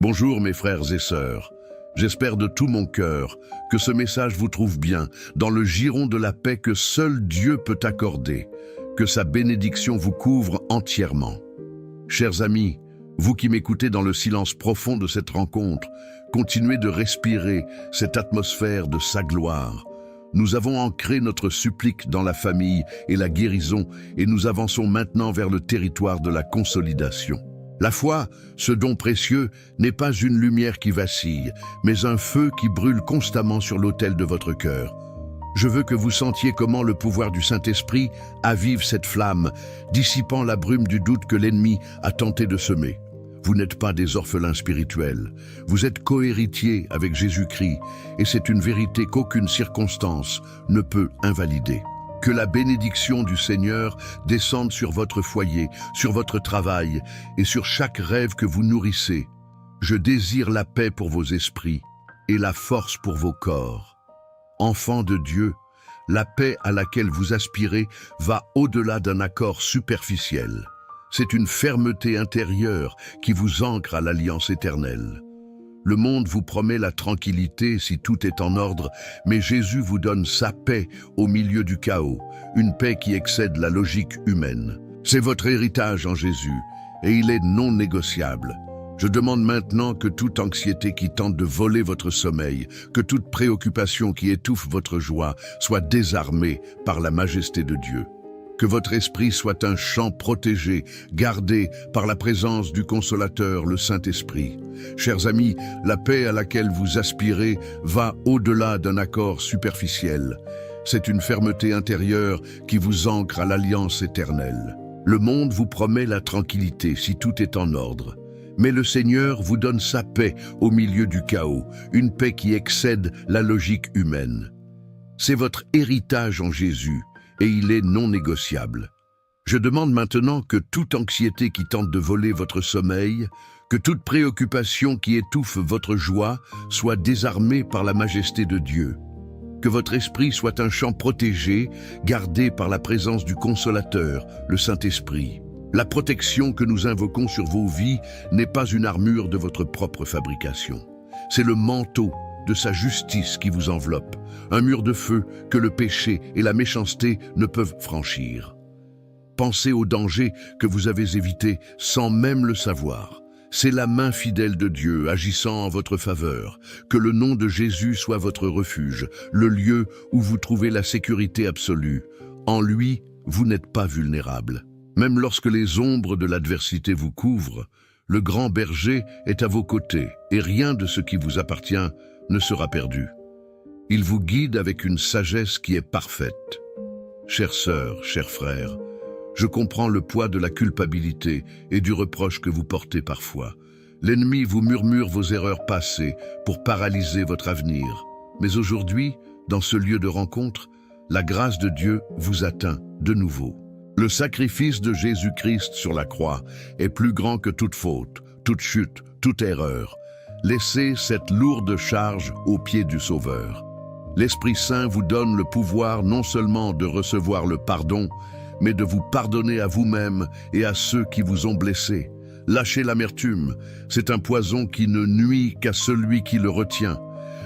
Bonjour mes frères et sœurs, j'espère de tout mon cœur que ce message vous trouve bien dans le giron de la paix que seul Dieu peut accorder, que sa bénédiction vous couvre entièrement. Chers amis, vous qui m'écoutez dans le silence profond de cette rencontre, continuez de respirer cette atmosphère de sa gloire. Nous avons ancré notre supplique dans la famille et la guérison et nous avançons maintenant vers le territoire de la consolidation. La foi, ce don précieux, n'est pas une lumière qui vacille, mais un feu qui brûle constamment sur l'autel de votre cœur. Je veux que vous sentiez comment le pouvoir du Saint-Esprit avive cette flamme, dissipant la brume du doute que l'ennemi a tenté de semer. Vous n'êtes pas des orphelins spirituels, vous êtes cohéritiers avec Jésus-Christ, et c'est une vérité qu'aucune circonstance ne peut invalider. Que la bénédiction du Seigneur descende sur votre foyer, sur votre travail et sur chaque rêve que vous nourrissez. Je désire la paix pour vos esprits et la force pour vos corps. Enfants de Dieu, la paix à laquelle vous aspirez va au-delà d'un accord superficiel. C'est une fermeté intérieure qui vous ancre à l'alliance éternelle. Le monde vous promet la tranquillité si tout est en ordre, mais Jésus vous donne sa paix au milieu du chaos, une paix qui excède la logique humaine. C'est votre héritage en Jésus, et il est non négociable. Je demande maintenant que toute anxiété qui tente de voler votre sommeil, que toute préoccupation qui étouffe votre joie soit désarmée par la majesté de Dieu. Que votre esprit soit un champ protégé, gardé par la présence du Consolateur, le Saint-Esprit. Chers amis, la paix à laquelle vous aspirez va au-delà d'un accord superficiel. C'est une fermeté intérieure qui vous ancre à l'alliance éternelle. Le monde vous promet la tranquillité si tout est en ordre. Mais le Seigneur vous donne sa paix au milieu du chaos, une paix qui excède la logique humaine. C'est votre héritage en Jésus, et il est non négociable. Je demande maintenant que toute anxiété qui tente de voler votre sommeil, que toute préoccupation qui étouffe votre joie soit désarmée par la majesté de Dieu. Que votre esprit soit un champ protégé, gardé par la présence du Consolateur, le Saint-Esprit. La protection que nous invoquons sur vos vies n'est pas une armure de votre propre fabrication. C'est le manteau de sa justice qui vous enveloppe, un mur de feu que le péché et la méchanceté ne peuvent franchir. Pensez aux dangers que vous avez évités sans même le savoir. C'est la main fidèle de Dieu agissant en votre faveur. Que le nom de Jésus soit votre refuge, le lieu où vous trouvez la sécurité absolue. En lui, vous n'êtes pas vulnérable. Même lorsque les ombres de l'adversité vous couvrent, le grand berger est à vos côtés et rien de ce qui vous appartient ne sera perdu. Il vous guide avec une sagesse qui est parfaite. Chères sœurs, chers frères, je comprends le poids de la culpabilité et du reproche que vous portez parfois. L'ennemi vous murmure vos erreurs passées pour paralyser votre avenir. Mais aujourd'hui, dans ce lieu de rencontre, la grâce de Dieu vous atteint de nouveau. Le sacrifice de Jésus-Christ sur la croix est plus grand que toute faute, toute chute, toute erreur. Laissez cette lourde charge aux pieds du Sauveur. L'Esprit Saint vous donne le pouvoir non seulement de recevoir le pardon, mais de vous pardonner à vous-même et à ceux qui vous ont blessé. Lâchez l'amertume, c'est un poison qui ne nuit qu'à celui qui le retient.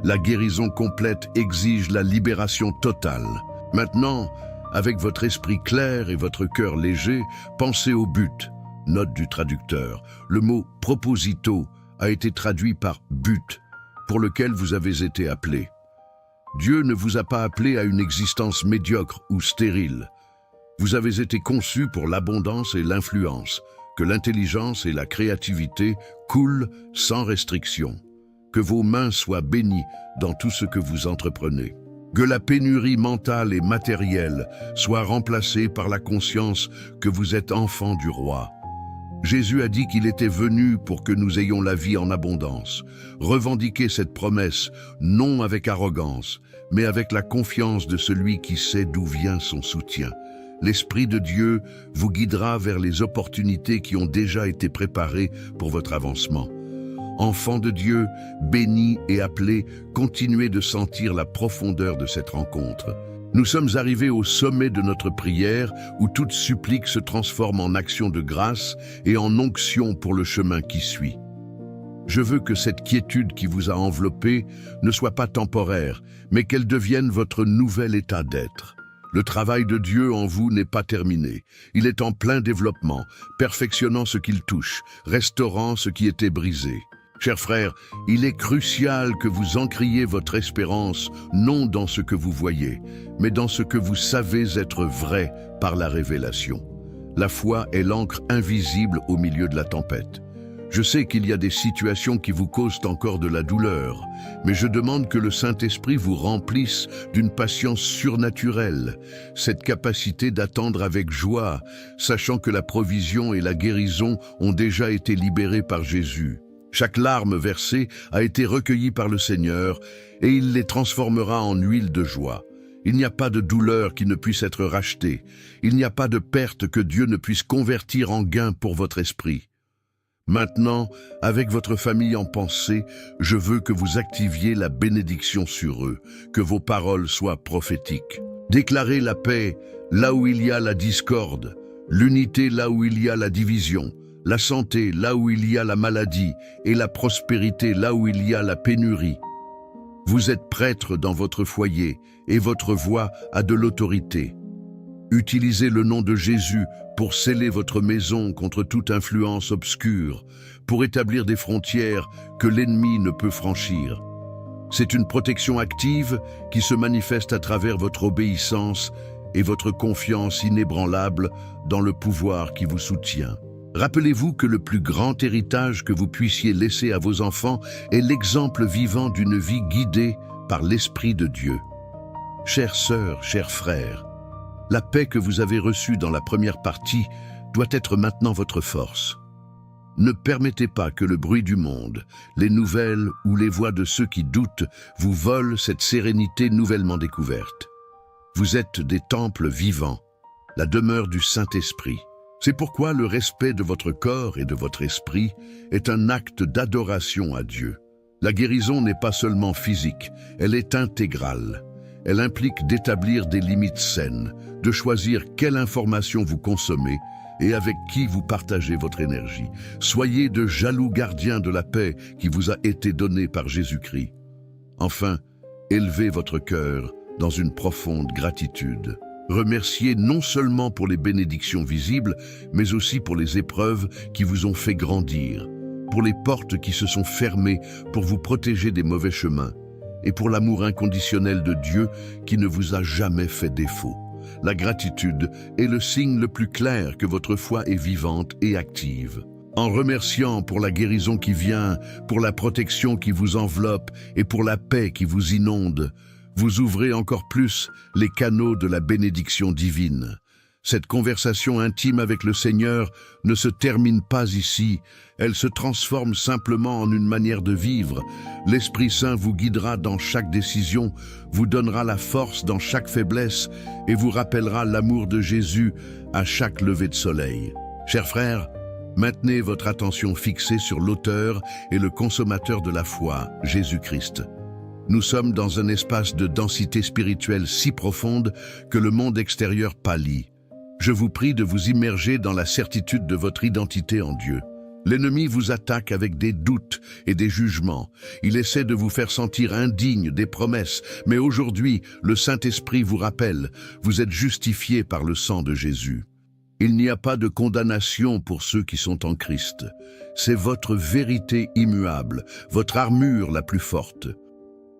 La guérison complète exige la libération totale. Maintenant, avec votre esprit clair et votre cœur léger, pensez au but. Note du traducteur, le mot « proposito » a été traduit par « but », pour lequel vous avez été appelé. Dieu ne vous a pas appelé à une existence médiocre ou stérile. Vous avez été conçus pour l'abondance et l'influence, que l'intelligence et la créativité coulent sans restriction. Que vos mains soient bénies dans tout ce que vous entreprenez. Que la pénurie mentale et matérielle soit remplacée par la conscience que vous êtes enfant du roi. Jésus a dit qu'il était venu pour que nous ayons la vie en abondance. Revendiquez cette promesse, non avec arrogance, mais avec la confiance de celui qui sait d'où vient son soutien. L'Esprit de Dieu vous guidera vers les opportunités qui ont déjà été préparées pour votre avancement. Enfants de Dieu, bénis et appelés, continuez de sentir la profondeur de cette rencontre. Nous sommes arrivés au sommet de notre prière où toute supplique se transforme en action de grâce et en onction pour le chemin qui suit. Je veux que cette quiétude qui vous a enveloppé ne soit pas temporaire, mais qu'elle devienne votre nouvel état d'être. Le travail de Dieu en vous n'est pas terminé. Il est en plein développement, perfectionnant ce qu'il touche, restaurant ce qui était brisé. Chers frères, il est crucial que vous ancriez votre espérance non dans ce que vous voyez, mais dans ce que vous savez être vrai par la révélation. La foi est l'encre invisible au milieu de la tempête. Je sais qu'il y a des situations qui vous causent encore de la douleur, mais je demande que le Saint-Esprit vous remplisse d'une patience surnaturelle, cette capacité d'attendre avec joie, sachant que la provision et la guérison ont déjà été libérées par Jésus. Chaque larme versée a été recueillie par le Seigneur et il les transformera en huile de joie. Il n'y a pas de douleur qui ne puisse être rachetée. Il n'y a pas de perte que Dieu ne puisse convertir en gain pour votre esprit. Maintenant, avec votre famille en pensée, je veux que vous activiez la bénédiction sur eux, que vos paroles soient prophétiques. Déclarez la paix là où il y a la discorde, l'unité là où il y a la division, la santé là où il y a la maladie et la prospérité là où il y a la pénurie. Vous êtes prêtre dans votre foyer et votre voix a de l'autorité. Utilisez le nom de Jésus pour sceller votre maison contre toute influence obscure, pour établir des frontières que l'ennemi ne peut franchir. C'est une protection active qui se manifeste à travers votre obéissance et votre confiance inébranlable dans le pouvoir qui vous soutient. Rappelez-vous que le plus grand héritage que vous puissiez laisser à vos enfants est l'exemple vivant d'une vie guidée par l'Esprit de Dieu. Chères sœurs, chers frères, la paix que vous avez reçue dans la première partie doit être maintenant votre force. Ne permettez pas que le bruit du monde, les nouvelles ou les voix de ceux qui doutent vous volent cette sérénité nouvellement découverte. Vous êtes des temples vivants, la demeure du Saint-Esprit. C'est pourquoi le respect de votre corps et de votre esprit est un acte d'adoration à Dieu. La guérison n'est pas seulement physique, elle est intégrale. Elle implique d'établir des limites saines, de choisir quelle information vous consommez et avec qui vous partagez votre énergie. Soyez de jaloux gardiens de la paix qui vous a été donnée par Jésus-Christ. Enfin, élevez votre cœur dans une profonde gratitude. Remerciez non seulement pour les bénédictions visibles, mais aussi pour les épreuves qui vous ont fait grandir, pour les portes qui se sont fermées pour vous protéger des mauvais chemins, et pour l'amour inconditionnel de Dieu qui ne vous a jamais fait défaut. La gratitude est le signe le plus clair que votre foi est vivante et active. En remerciant pour la guérison qui vient, pour la protection qui vous enveloppe et pour la paix qui vous inonde, vous ouvrez encore plus les canaux de la bénédiction divine. Cette conversation intime avec le Seigneur ne se termine pas ici, elle se transforme simplement en une manière de vivre. L'Esprit Saint vous guidera dans chaque décision, vous donnera la force dans chaque faiblesse et vous rappellera l'amour de Jésus à chaque lever de soleil. Chers frères, maintenez votre attention fixée sur l'auteur et le consommateur de la foi, Jésus-Christ. Nous sommes dans un espace de densité spirituelle si profonde que le monde extérieur pâlit. Je vous prie de vous immerger dans la certitude de votre identité en Dieu. L'ennemi vous attaque avec des doutes et des jugements. Il essaie de vous faire sentir indigne des promesses. Mais aujourd'hui, le Saint-Esprit vous rappelle, vous êtes justifiés par le sang de Jésus. Il n'y a pas de condamnation pour ceux qui sont en Christ. C'est votre vérité immuable, votre armure la plus forte.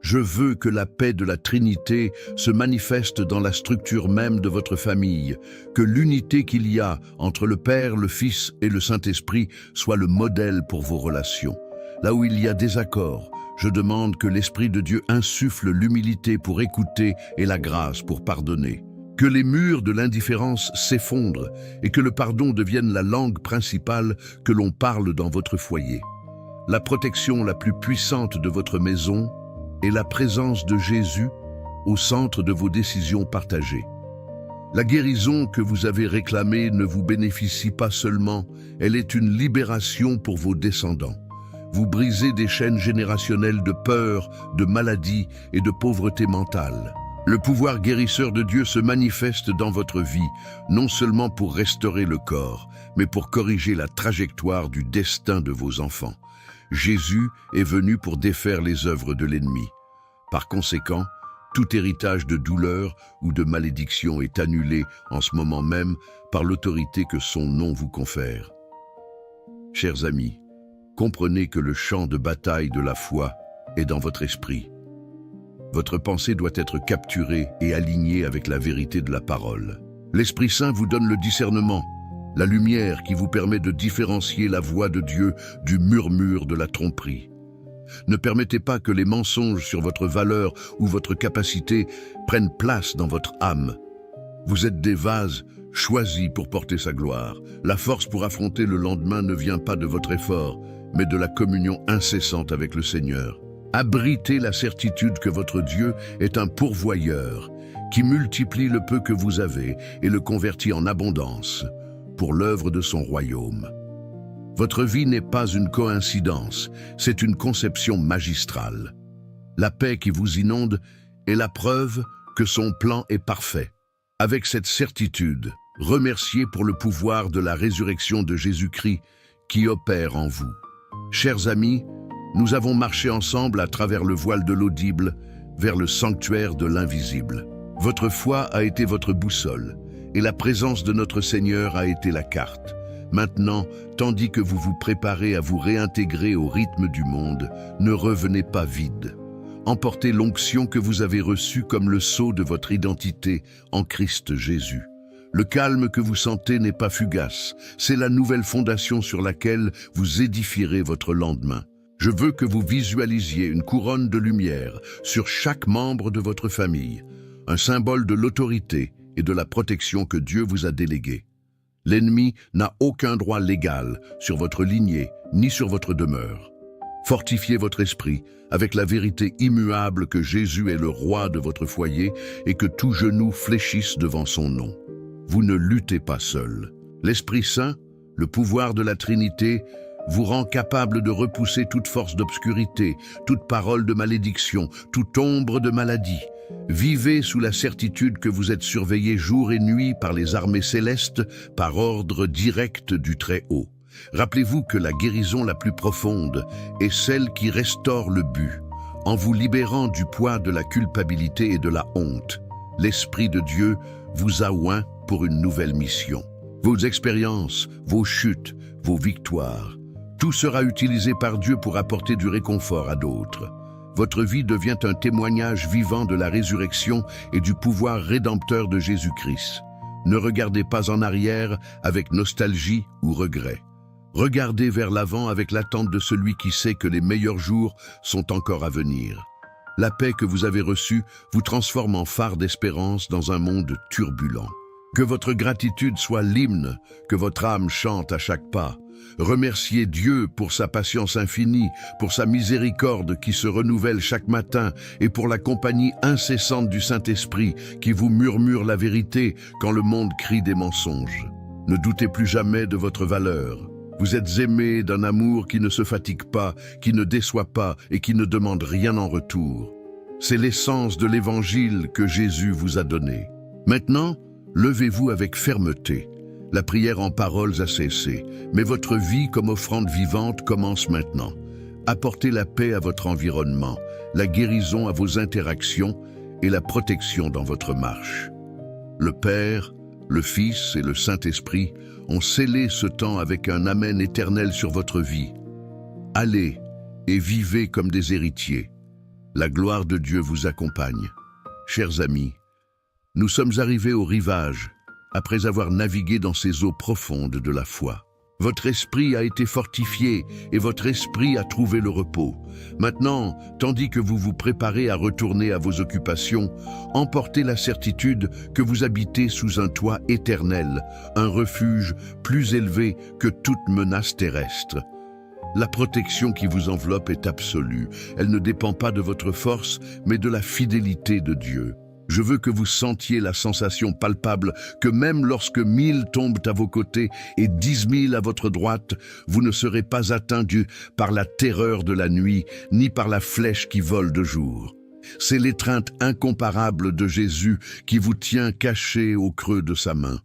Je veux que la paix de la Trinité se manifeste dans la structure même de votre famille, que l'unité qu'il y a entre le Père, le Fils et le Saint-Esprit soit le modèle pour vos relations. Là où il y a désaccord, je demande que l'Esprit de Dieu insuffle l'humilité pour écouter et la grâce pour pardonner. Que les murs de l'indifférence s'effondrent et que le pardon devienne la langue principale que l'on parle dans votre foyer. La protection la plus puissante de votre maison et la présence de Jésus au centre de vos décisions partagées. La guérison que vous avez réclamée ne vous bénéficie pas seulement, elle est une libération pour vos descendants. Vous brisez des chaînes générationnelles de peur, de maladie et de pauvreté mentale. Le pouvoir guérisseur de Dieu se manifeste dans votre vie, non seulement pour restaurer le corps, mais pour corriger la trajectoire du destin de vos enfants. Jésus est venu pour défaire les œuvres de l'ennemi. Par conséquent, tout héritage de douleur ou de malédiction est annulé en ce moment même par l'autorité que son nom vous confère. Chers amis, comprenez que le champ de bataille de la foi est dans votre esprit. Votre pensée doit être capturée et alignée avec la vérité de la parole. L'Esprit Saint vous donne le discernement, la lumière qui vous permet de différencier la voix de Dieu du murmure de la tromperie. Ne permettez pas que les mensonges sur votre valeur ou votre capacité prennent place dans votre âme. Vous êtes des vases choisis pour porter sa gloire. La force pour affronter le lendemain ne vient pas de votre effort, mais de la communion incessante avec le Seigneur. Abritez la certitude que votre Dieu est un pourvoyeur qui multiplie le peu que vous avez et le convertit en abondance pour l'œuvre de son royaume. Votre vie n'est pas une coïncidence, c'est une conception magistrale. La paix qui vous inonde est la preuve que son plan est parfait. Avec cette certitude, remerciez pour le pouvoir de la résurrection de Jésus-Christ qui opère en vous. Chers amis, nous avons marché ensemble à travers le voile de l'audible vers le sanctuaire de l'invisible. Votre foi a été votre boussole et la présence de notre Seigneur a été la carte. Maintenant, tandis que vous vous préparez à vous réintégrer au rythme du monde, ne revenez pas vide. Emportez l'onction que vous avez reçue comme le sceau de votre identité en Christ Jésus. Le calme que vous sentez n'est pas fugace, c'est la nouvelle fondation sur laquelle vous édifierez votre lendemain. Je veux que vous visualisiez une couronne de lumière sur chaque membre de votre famille, un symbole de l'autorité et de la protection que Dieu vous a déléguée. L'ennemi n'a aucun droit légal sur votre lignée ni sur votre demeure. Fortifiez votre esprit avec la vérité immuable que Jésus est le roi de votre foyer et que tout genou fléchisse devant son nom. Vous ne luttez pas seul. L'Esprit Saint, le pouvoir de la Trinité, vous rend capable de repousser toute force d'obscurité, toute parole de malédiction, toute ombre de maladie. Vivez sous la certitude que vous êtes surveillés jour et nuit par les armées célestes, par ordre direct du Très-Haut. Rappelez-vous que la guérison la plus profonde est celle qui restaure le but, en vous libérant du poids de la culpabilité et de la honte. L'Esprit de Dieu vous a oint pour une nouvelle mission. Vos expériences, vos chutes, vos victoires, tout sera utilisé par Dieu pour apporter du réconfort à d'autres. Votre vie devient un témoignage vivant de la résurrection et du pouvoir rédempteur de Jésus-Christ. Ne regardez pas en arrière avec nostalgie ou regret. Regardez vers l'avant avec l'attente de celui qui sait que les meilleurs jours sont encore à venir. La paix que vous avez reçue vous transforme en phare d'espérance dans un monde turbulent. Que votre gratitude soit l'hymne que votre âme chante à chaque pas. Remerciez Dieu pour sa patience infinie, pour sa miséricorde qui se renouvelle chaque matin et pour la compagnie incessante du Saint-Esprit qui vous murmure la vérité quand le monde crie des mensonges. Ne doutez plus jamais de votre valeur. Vous êtes aimés d'un amour qui ne se fatigue pas, qui ne déçoit pas et qui ne demande rien en retour. C'est l'essence de l'Évangile que Jésus vous a donné. Maintenant, levez-vous avec fermeté. La prière en paroles a cessé, mais votre vie comme offrande vivante commence maintenant. Apportez la paix à votre environnement, la guérison à vos interactions et la protection dans votre marche. Le Père, le Fils et le Saint-Esprit ont scellé ce temps avec un Amen éternel sur votre vie. Allez et vivez comme des héritiers. La gloire de Dieu vous accompagne. Chers amis, nous sommes arrivés au rivage, après avoir navigué dans ces eaux profondes de la foi. Votre esprit a été fortifié et votre esprit a trouvé le repos. Maintenant, tandis que vous vous préparez à retourner à vos occupations, emportez la certitude que vous habitez sous un toit éternel, un refuge plus élevé que toute menace terrestre. La protection qui vous enveloppe est absolue. Elle ne dépend pas de votre force, mais de la fidélité de Dieu. Je veux que vous sentiez la sensation palpable que même lorsque 1000 tombent à vos côtés et 10 000 à votre droite, vous ne serez pas atteints par la terreur de la nuit, ni par la flèche qui vole de jour. C'est l'étreinte incomparable de Jésus qui vous tient caché au creux de sa main.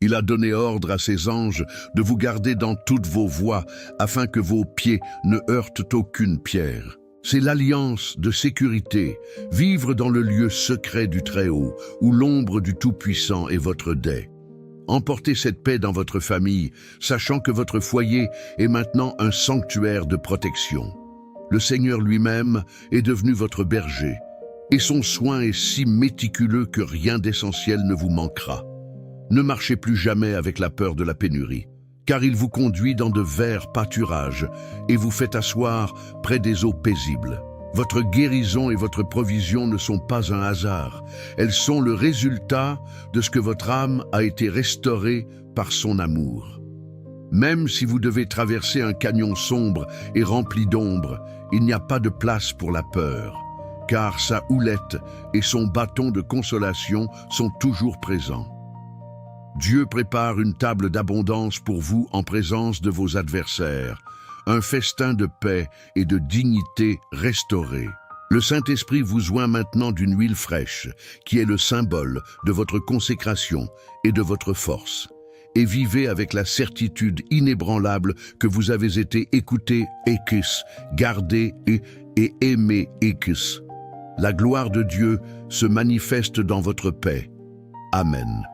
Il a donné ordre à ses anges de vous garder dans toutes vos voies, afin que vos pieds ne heurtent aucune pierre. C'est l'alliance de sécurité, vivre dans le lieu secret du Très-Haut, où l'ombre du Tout-Puissant est votre dais. Emportez cette paix dans votre famille, sachant que votre foyer est maintenant un sanctuaire de protection. Le Seigneur lui-même est devenu votre berger, et son soin est si méticuleux que rien d'essentiel ne vous manquera. Ne marchez plus jamais avec la peur de la pénurie, car il vous conduit dans de verts pâturages et vous fait asseoir près des eaux paisibles. Votre guérison et votre provision ne sont pas un hasard, elles sont le résultat de ce que votre âme a été restaurée par son amour. Même si vous devez traverser un canyon sombre et rempli d'ombre, il n'y a pas de place pour la peur, car sa houlette et son bâton de consolation sont toujours présents. Dieu prépare une table d'abondance pour vous en présence de vos adversaires, un festin de paix et de dignité restaurée. Le Saint-Esprit vous oint maintenant d'une huile fraîche, qui est le symbole de votre consécration et de votre force. Et vivez avec la certitude inébranlable que vous avez été écoutés, équus, gardés et aimés, équus. La gloire de Dieu se manifeste dans votre paix. Amen.